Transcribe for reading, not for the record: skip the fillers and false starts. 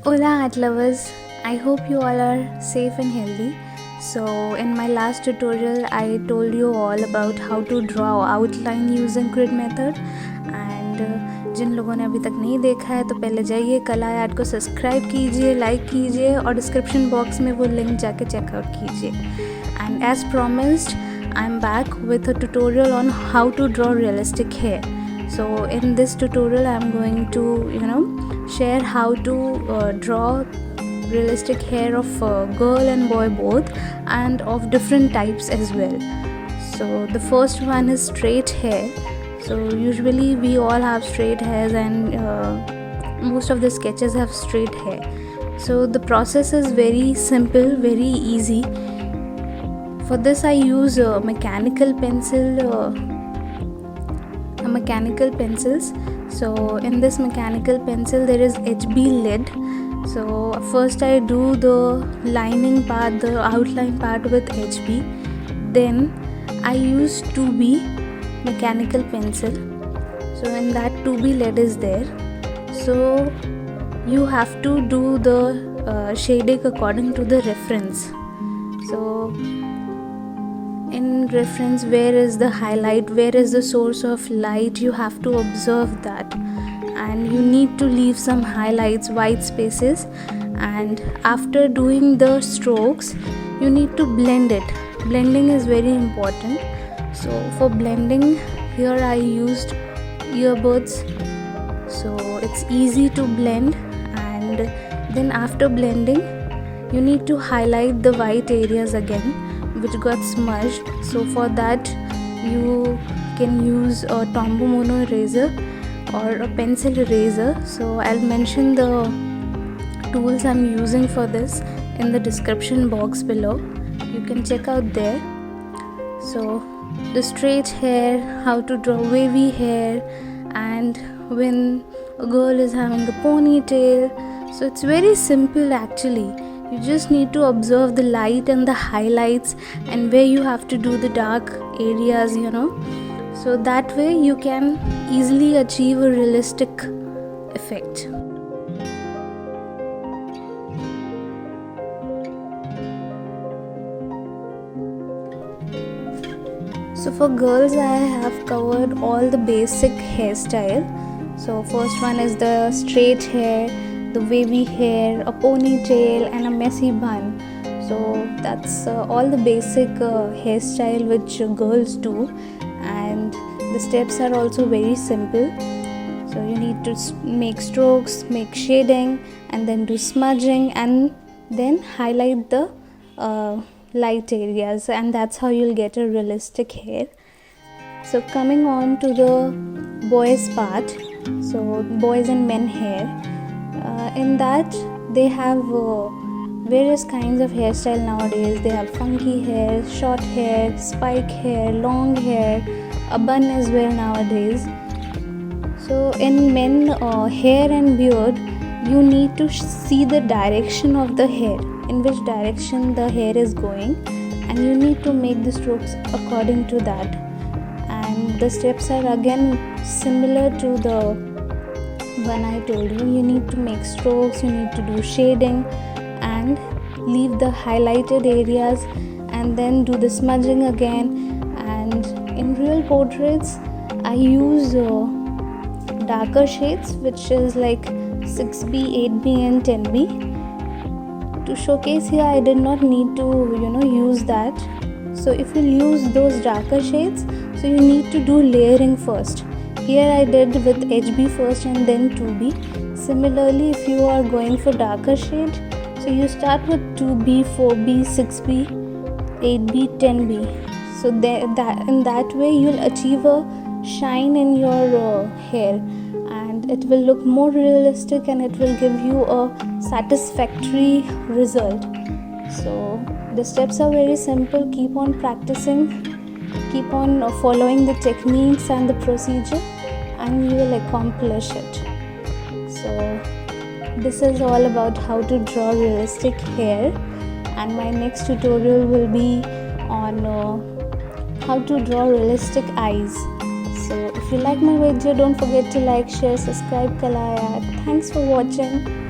Hola art lovers, I hope you all are safe and healthy. So in my last tutorial I told you all about how to draw outline using grid method and जिन लोगों ने अभी तक नहीं देखा है तो पहले जाइए कला आर्ट को सब्सक्राइब कीजिए, लाइक कीजिए और डिस्क्रिप्शन बॉक्स में वो लिंक जाके चेकआउट कीजिए. And as promised, I'm back with a tutorial on how to draw realistic hair. So in this tutorial I'm going to share how to draw realistic hair of girl and boy both and of different types as well. So the first one is straight hair. So usually we all have straight hairs and most of the sketches have straight hair. So the process is very simple, very easy. For this I use mechanical pencils. So in this mechanical pencil there is HB lid. So first I do the lining part, the outline part with HB. Then I use 2B mechanical pencil. So in that 2B lid is there. So you have to do the shading according to the reference. So in reference, where is the highlight, where is the source of light, you have to observe that, and you need to leave some highlights, white spaces, and after doing the strokes you need to blend it. Blending is very important. So for blending, here I used earbuds, so it's easy to blend. And then after blending you need to highlight the white areas again which got smudged. So for that you can use a Tombow Mono eraser or a pencil eraser. So I'll mention the tools I'm using for this in the description box below. You can check out there. So the straight hair, how to draw wavy hair, and when a girl is having a ponytail. So it's very simple actually. You just need to observe the light and the highlights and where you have to do the dark areas, so that way you can easily achieve a realistic effect. So for girls I have covered all the basic hairstyle. So first one is the straight hair, the wavy hair, a ponytail and a messy bun. So that's all the basic hairstyle which girls do, and the steps are also very simple. So you need to make strokes, make shading, and then do smudging, and then highlight the light areas, and that's how you'll get a realistic hair. So coming on to the boys part, so boys and men hair. In that they have various kinds of hairstyle nowadays. They have funky hair, short hair, spike hair, long hair, a bun as well nowadays. So in men hair and beard, you need to see the direction of the hair, in which direction the hair is going, and you need to make the strokes according to that. And the steps are again similar to the one I told you. You need to make strokes, you need to do shading and leave the highlighted areas, and then do the smudging again. And in real portraits I use darker shades, which is like 6B, 8B and 10B. To showcase here I did not need to use that. So if you use those darker shades, so you need to do layering first. Here I did with HB first and then 2B. Similarly, if you are going for darker shade, so you start with 2B, 4B, 6B, 8B, 10B. So in that way you'll achieve a shine in your hair, and it will look more realistic and it will give you a satisfactory result. So the steps are very simple. Keep on practicing, keep on following the techniques and the procedure, and you will accomplish it. So this is all about how to draw realistic hair, and my next tutorial will be on how to draw realistic eyes. So if you like my video, don't forget to like, share, subscribe Kala Art. Thanks for watching.